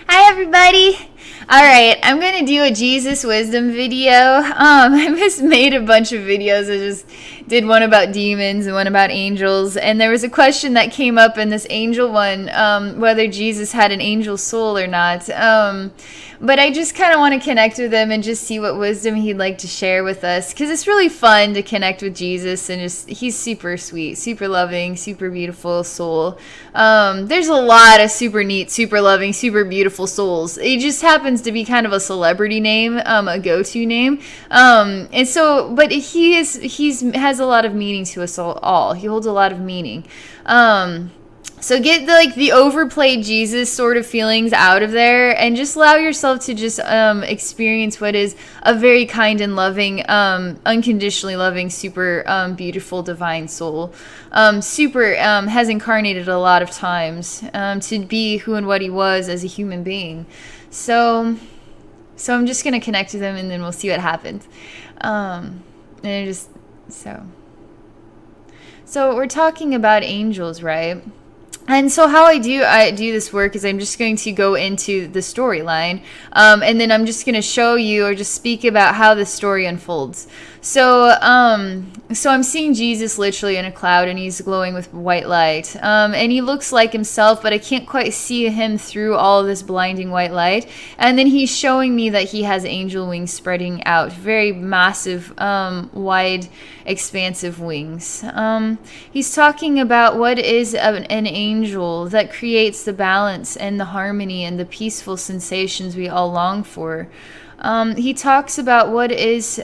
Hi everybody! Alright, I'm gonna do a Jesus wisdom video. I just made a bunch of videos. I just did one about demons and one about angels, and there was a question that came up in this angel one, whether Jesus had an angel soul or not. But I just kind of want to connect with him and just see what wisdom he'd like to share with us, because it's really fun to connect with Jesus, and just he's super sweet, super loving, super beautiful soul. There's a lot of super neat, super loving, super beautiful souls. It just happens to be kind of a celebrity name, a go-to name. And so, but he's has a lot of meaning to us all. He holds a lot of meaning. So get the overplayed Jesus sort of feelings out of there, and just allow yourself to just experience what is a very kind and loving, unconditionally loving, super beautiful divine soul. Super has incarnated a lot of times to be who and what he was as a human being. So I'm just gonna connect with him, and then we'll see what happens. So we're talking about angels, right? And so how I do this work is I'm just going to go into the storyline, and then I'm just going to show you or just speak about how the story unfolds. So I'm seeing Jesus literally in a cloud, and he's glowing with white light, and he looks like himself, but I can't quite see him through all of this blinding white light. And then he's showing me that he has angel wings spreading out, very massive, wide, expansive wings. He's talking about what is an angel that creates the balance and the harmony and the peaceful sensations we all long for. He talks about what is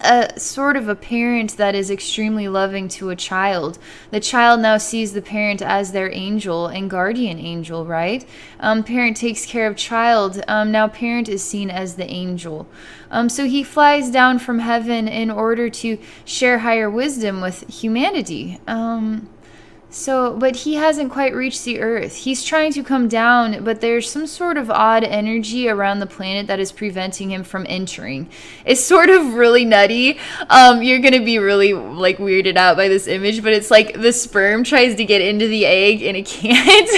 a sort of a parent that is extremely loving to a child. The child now sees the parent as their angel and guardian angel, right? Parent takes care of child. Now parent is seen as the angel. So he flies down from heaven in order to share higher wisdom with humanity. But he hasn't quite reached the earth. He's trying to come down, but there's some sort of odd energy around the planet that is preventing him from entering. It's sort of really nutty. You're going to be really weirded out by this image, but it's like the sperm tries to get into the egg and it can't.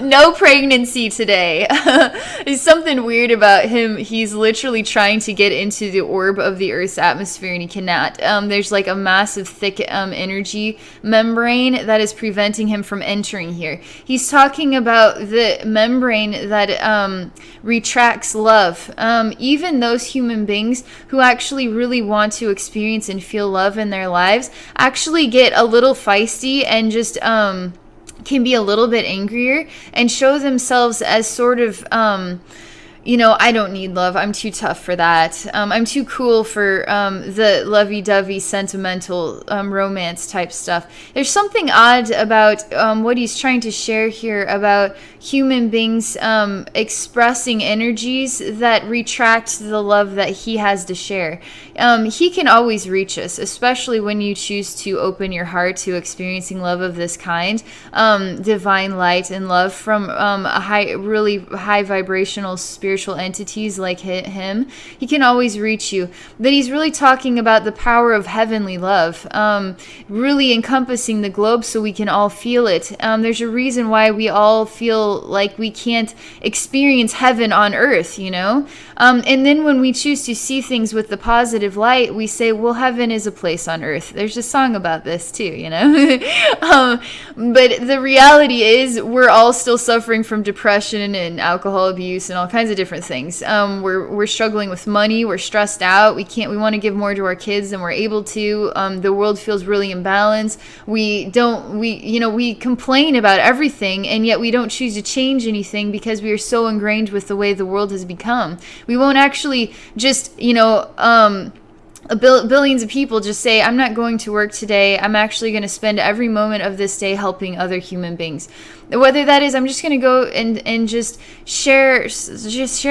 No pregnancy today. There's something weird about him. He's literally trying to get into the orb of the Earth's atmosphere, and he cannot. There's a massive thick energy membrane that is preventing him from entering here. He's talking about the membrane that retracts love. Even those human beings who actually really want to experience and feel love in their lives actually get a little feisty and just can be a little bit angrier and show themselves as sort of I don't need love. I'm too tough for that. I'm too cool for the lovey-dovey, sentimental, romance type stuff. There's something odd about what he's trying to share here about human beings expressing energies that retract the love that he has to share. He can always reach us, especially when you choose to open your heart to experiencing love of this kind, divine light and love from really high vibrational spiritual entities like him. He can always reach you. But he's really talking about the power of heavenly love, really encompassing the globe so we can all feel it. There's a reason why we all feel like we can't experience heaven on earth, and then when we choose to see things with the positive light, we say, well, heaven is a place on earth. There's a song about this too, but the reality is we're all still suffering from depression and alcohol abuse and all kinds of different things. We're struggling with money. We're stressed out. We want to give more to our kids than we're able to. The world feels really imbalanced. We complain about everything, and yet we don't choose to change anything because we are so ingrained with the way the world has become. We won't actually just, billions of people just say, I'm not going to work today. I'm actually going to spend every moment of this day helping other human beings. Whether that is, I'm just going to go and just share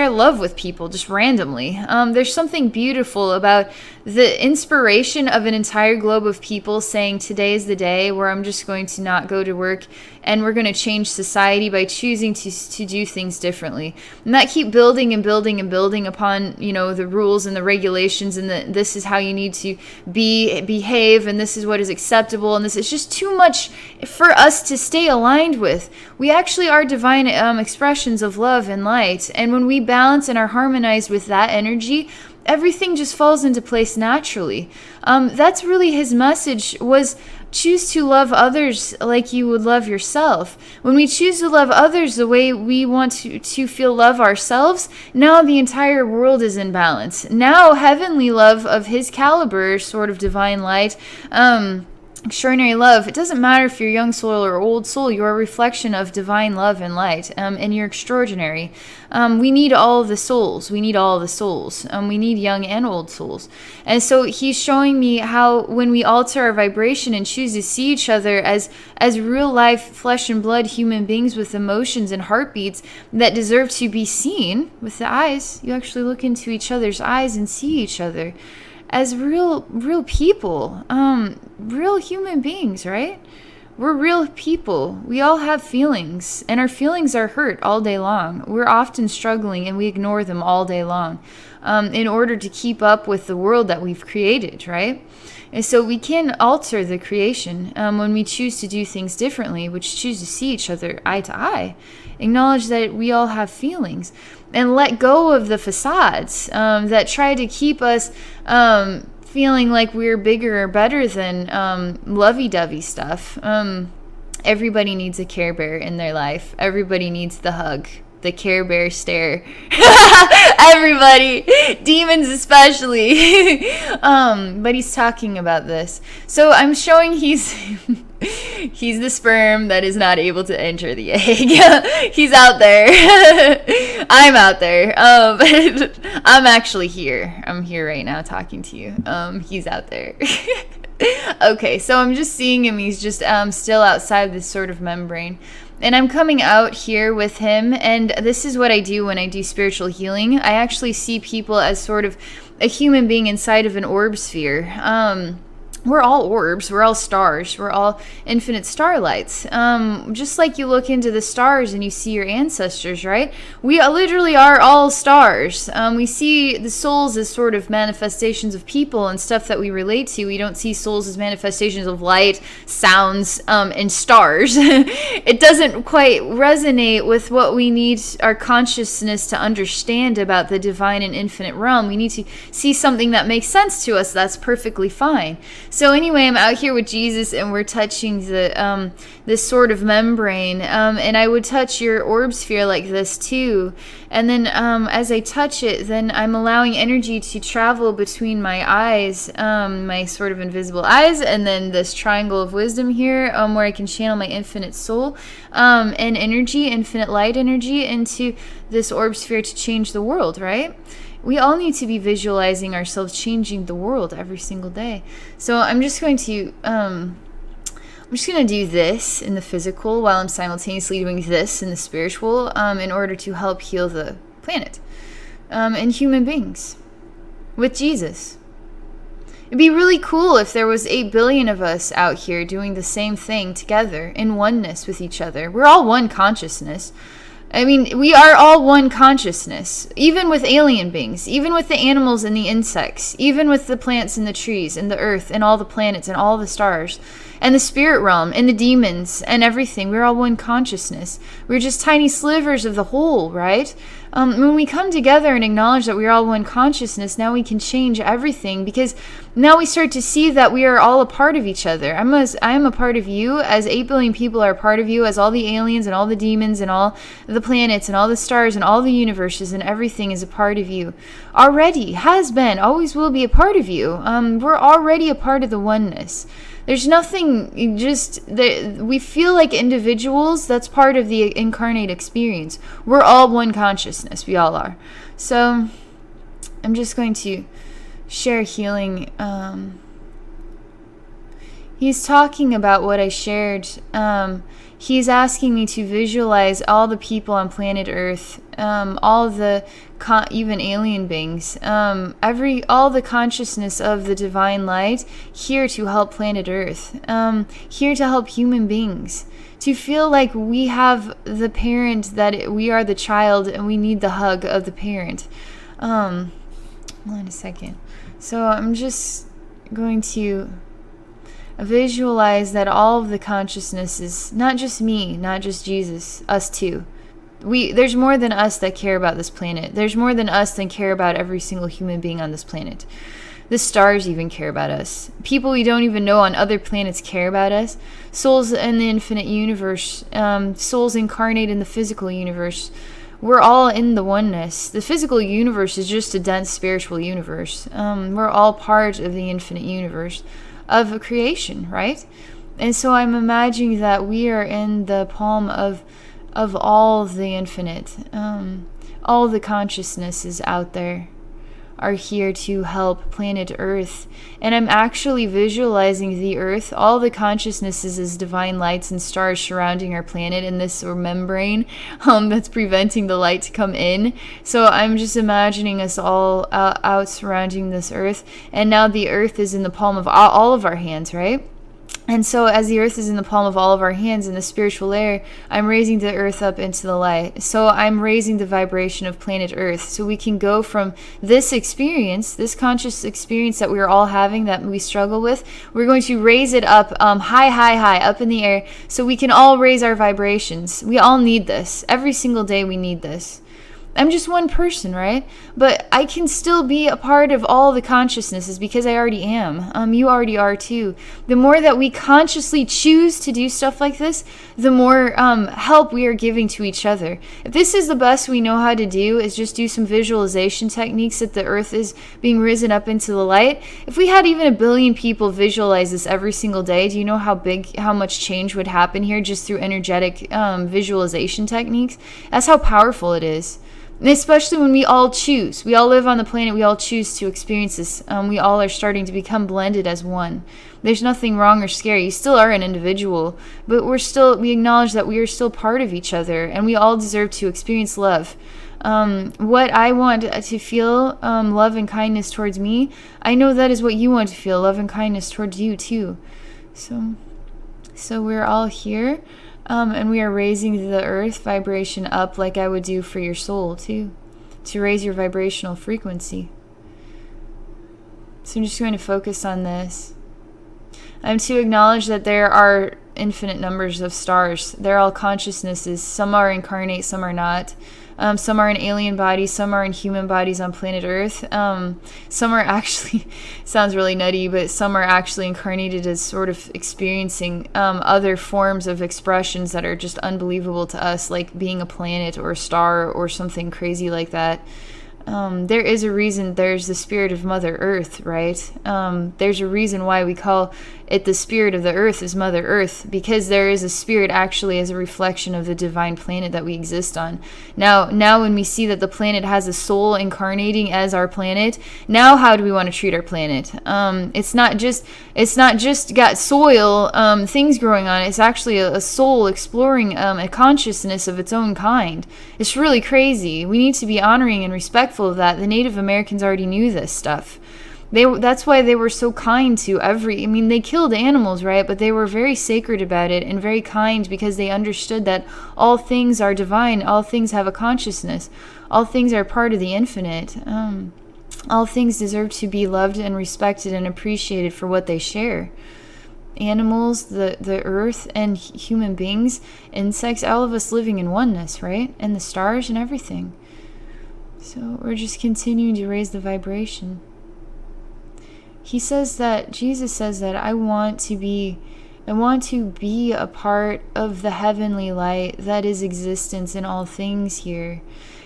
love with people just randomly. There's something beautiful about the inspiration of an entire globe of people saying today is the day where I'm just going to not go to work, and we're going to change society by choosing to do things differently, and that keep building and building and building upon the rules and the regulations and this is how you need to behave, and this is what is acceptable, and this is just too much for us to stay aligned with. We actually are divine expressions of love and light, and when we balance and are harmonized with that energy, everything just falls into place naturally. That's really his message, was choose to love others like you would love yourself. When we choose to love others the way we want to feel love ourselves, now the entire world is in balance. Now heavenly love of his caliber, sort of divine light, extraordinary love. It doesn't matter if you're young soul or old soul, you're a reflection of divine love and light, and you're extraordinary. We need all the souls. We need all the souls. We need young and old souls. And so he's showing me how when we alter our vibration and choose to see each other as real life flesh and blood human beings with emotions and heartbeats that deserve to be seen with the eyes, you actually look into each other's eyes and see each other as real people, real human beings, right? We're real people. We all have feelings, and our feelings are hurt all day long. We're often struggling, and we ignore them all day long in order to keep up with the world that we've created, right? And so we can alter the creation when we choose to do things differently, which choose to see each other eye to eye, acknowledge that we all have feelings, and let go of the facades that try to keep us feeling like we're bigger or better than lovey-dovey stuff. Everybody needs a Care Bear in their life. Everybody needs the hug, the Care Bear stare. Everybody, demons especially. But he's talking about this. So I'm showing he's the sperm that is not able to enter the egg. He's out there. I'm out there. I'm actually here. I'm here right now talking to you. He's out there. Okay, so I'm just seeing him. He's just still outside this sort of membrane. And I'm coming out here with him, and this is what I do when I do spiritual healing. I actually see people as sort of a human being inside of an orb sphere. We're all orbs, we're all stars, we're all infinite starlights. Just like you look into the stars and you see your ancestors, right? We literally are all stars. We see the souls as sort of manifestations of people and stuff that we relate to. We don't see souls as manifestations of light, sounds, and stars. It doesn't quite resonate with what we need our consciousness to understand about the divine and infinite realm. We need to see something that makes sense to us. That's perfectly fine. So anyway, I'm out here with Jesus, and we're touching the this sort of membrane, and I would touch your orb sphere like this too. And then as I touch it, then I'm allowing energy to travel between my eyes, my sort of invisible eyes, and then this triangle of wisdom here, where I can channel my infinite soul and energy, infinite light energy, into this orb sphere to change the world, right? We all need to be visualizing ourselves changing the world every single day. So I'm just going to do this in the physical while I'm simultaneously doing this in the spiritual, in order to help heal the planet and human beings with Jesus. It'd be really cool if there was 8 billion of us out here doing the same thing together in oneness with each other. We're all one consciousness. I mean, we are all one consciousness, even with alien beings, even with the animals and the insects, even with the plants and the trees and the earth and all the planets and all the stars and the spirit realm and the demons and everything. We're all one consciousness. We're just tiny slivers of the whole, right? When we come together and acknowledge that we're all one consciousness, now we can change everything, because now we start to see that we are all a part of each other. I am a part of you, as 8 billion people are a part of you, as all the aliens and all the demons and all the planets and all the stars and all the universes and everything is a part of you. Already, has been, always will be a part of you. We're already a part of the oneness. There's nothing, we feel like individuals. That's part of the incarnate experience. We're all one consciousness. We all are. So I'm just going to share healing. He's talking about what I shared. He's asking me to visualize all the people on planet Earth, all the even alien beings, all the consciousness of the divine light here to help planet Earth, here to help human beings, to feel like we have the parent, that we are the child, and we need the hug of the parent. Hold on a second. So I'm just going to visualize that all of the consciousness is not just me, not just Jesus, us too. There's more than us that care about this planet. There's more than us that care about every single human being on this planet. The stars even care about us. People we don't even know on other planets care about us. Souls in the infinite universe, souls incarnate in the physical universe. We're all in the oneness. The physical universe is just a dense spiritual universe. We're all part of the infinite universe of a creation, right? And so I'm imagining that we are in the palm of all the infinite. All the consciousnesses out there are here to help planet Earth. And I'm actually visualizing the Earth, all the consciousnesses as divine lights and stars surrounding our planet in this membrane that's preventing the light to come in. So I'm just imagining us all out surrounding this Earth. And now the Earth is in the palm of all of our hands, right? And so as the earth is in the palm of all of our hands in the spiritual layer, I'm raising the earth up into the light. So I'm raising the vibration of planet Earth. So we can go from this experience, this conscious experience that we're all having that we struggle with, we're going to raise it up high, up in the air, so we can all raise our vibrations. We all need this. Every single day we need this. I'm just one person, right? But I can still be a part of all the consciousnesses because I already am. You already are too. The more that we consciously choose to do stuff like this, the more help we are giving to each other. If this is the best we know how to do, is just do some visualization techniques that the earth is being risen up into the light. If we had even 1 billion people visualize this every single day, do you know how much change would happen here just through energetic visualization techniques? That's how powerful it is. And especially when we all choose. We all live on the planet. We all choose to experience this. We all are starting to become blended as one. There's nothing wrong or scary. You still are an individual. But we acknowledge that we are still part of each other. And we all deserve to experience love. What I want to feel, love and kindness towards me, I know that is what you want to feel, love and kindness towards you too. So we're all here. And we are raising the earth vibration up like I would do for your soul too, to raise your vibrational frequency. So I'm just going to focus on this. I'm to acknowledge that there are infinite numbers of stars. They're all consciousnesses. Some are incarnate, some are not. Some are in alien bodies, some are in human bodies on planet Earth. Some are actually, sounds really nutty, but some are actually incarnated as sort of experiencing other forms of expressions that are just unbelievable to us, like being a planet or a star or something crazy like that. There is a reason there's the spirit of Mother Earth, right? There's a reason why we call it the spirit of the earth is Mother Earth, because there is a spirit actually as a reflection of the divine planet that we exist on. Now when we see that the planet has a soul incarnating as our planet, now how do we want to treat our planet? It's not just got soil, things growing on it. It's actually a soul exploring a consciousness of its own kind. It's really crazy. We need to be honoring and respectful of that. The Native Americans already knew this stuff. That's why they were so kind to they killed animals, right? But they were very sacred about it and very kind because they understood that all things are divine. All things have a consciousness. All things are part of the infinite. All things deserve to be loved and respected and appreciated for what they share. Animals, the earth, and human beings, insects, all of us living in oneness, right? And the stars and everything. So we're just continuing to raise the vibration. Jesus says that I want to be a part of the heavenly light that is existence in all things here.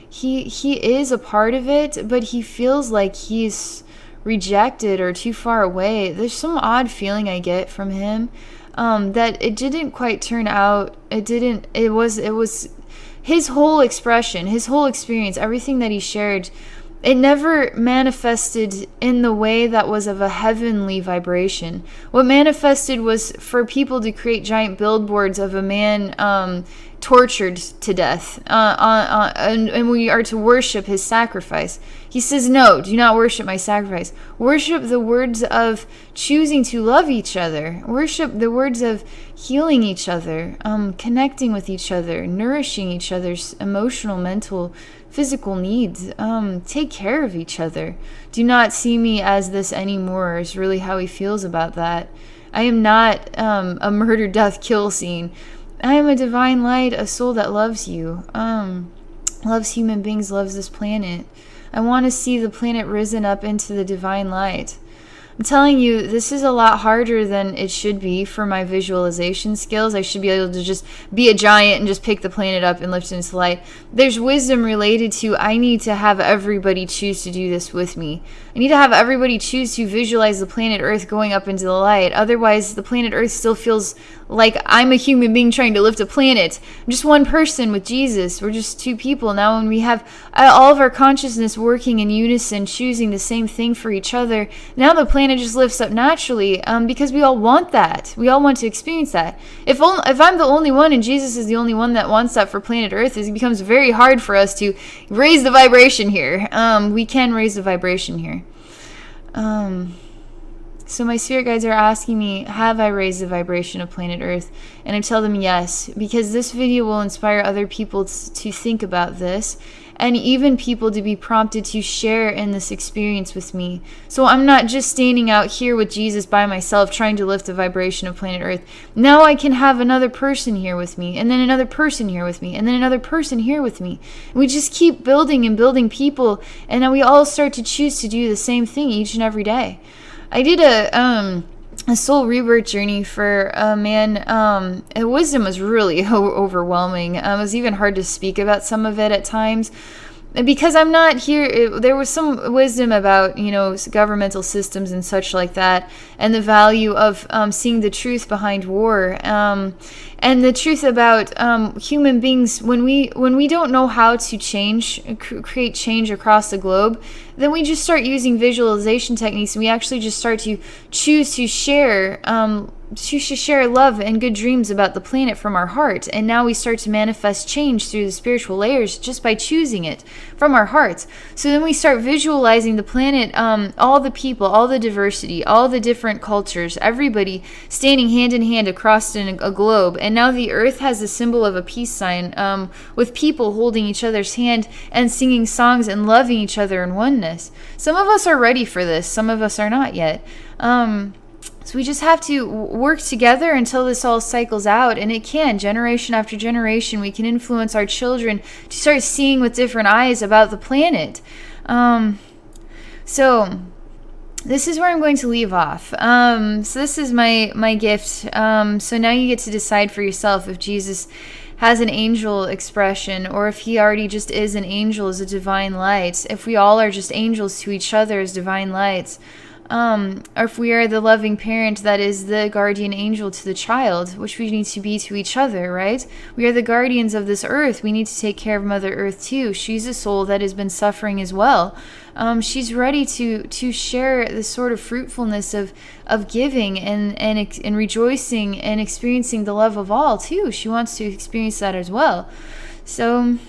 He is a part of it, but he feels like he's rejected or too far away. There's some odd feeling I get from him, that it didn't quite turn out. It was his whole expression, his whole experience, everything that he shared, it never manifested in the way that was of a heavenly vibration. What manifested was for people to create giant billboards of a man tortured to death, and we are to worship his sacrifice. He says, no, do not worship my sacrifice. Worship the words of choosing to love each other. Worship the words of healing each other, connecting with each other, nourishing each other's emotional, mental, physical needs. Take care of each other. Do not see me as this anymore, is really how he feels about that. I am not a murder, death, kill scene. I am a divine light, a soul that loves you, loves human beings, loves this planet. I want to see the planet risen up into the divine light. I'm telling you, this is a lot harder than it should be for my visualization skills. I should be able to just be a giant and just pick the planet up and lift it into light. There's wisdom related to, I need to have everybody choose to do this with me. I need to have everybody choose to visualize the planet Earth going up into the light. Otherwise, the planet Earth still feels like I'm a human being trying to lift a planet. I'm just one person with Jesus. We're just two people. Now when we have all of our consciousness working in unison, choosing the same thing for each other, now the planet just lifts up naturally, because we all want that. We all want to experience that. If I'm the only one and Jesus is the only one that wants that for planet Earth, it becomes very hard for us to raise the vibration here. We can raise the vibration here. So my spirit guides are asking me, have I raised the vibration of planet Earth? And I tell them yes, because this video will inspire other people to think about this, and even people to be prompted to share in this experience with me. So I'm not just standing out here with Jesus by myself trying to lift the vibration of planet Earth. Now I can have another person here with me, and then another person here with me, and then another person here with me. And we just keep building and building people, and then we all start to choose to do the same thing each and every day. I did a soul rebirth journey for a man. Wisdom was really overwhelming. It was even hard to speak about some of it at times, because I'm not here. There was some wisdom about, governmental systems and such like that, and the value of seeing the truth behind war, and the truth about human beings. When we don't know how to create change across the globe, then we just start using visualization techniques, and we actually just start to choose to share love and good dreams about the planet from our heart. And now we start to manifest change through the spiritual layers just by choosing it from our hearts. So then we start visualizing the planet, all the people, all the diversity, all the different cultures, everybody standing hand in hand across a globe. And now the earth has the symbol of a peace sign, with people holding each other's hand and singing songs and loving each other in oneness. Some of us are ready for this, some of us are not yet. So we just have to work together until this all cycles out, and it can, generation after generation, we can influence our children to start seeing with different eyes about the planet. So this is where I'm going to leave off. So this is my gift. So now you get to decide for yourself if Jesus has an angel expression, or if he already just is an angel as a divine light, if we all are just angels to each other as divine lights. Or if we are the loving parent that is the guardian angel to the child, which we need to be to each other, right? We are the guardians of this earth. We need to take care of Mother Earth too. She's a soul that has been suffering as well. She's ready to share this sort of fruitfulness of giving and rejoicing and experiencing the love of all too. She wants to experience that as well. So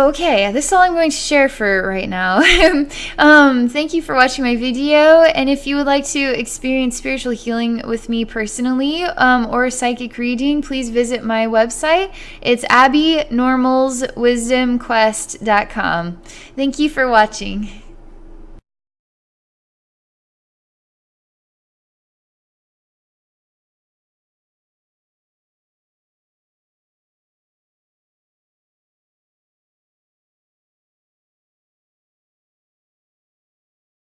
okay, this is all I'm going to share for right now. Thank you for watching my video, and if you would like to experience spiritual healing with me personally, or a psychic reading, please visit my website. It's abbynormalswisdomquest.com. Thank you for watching.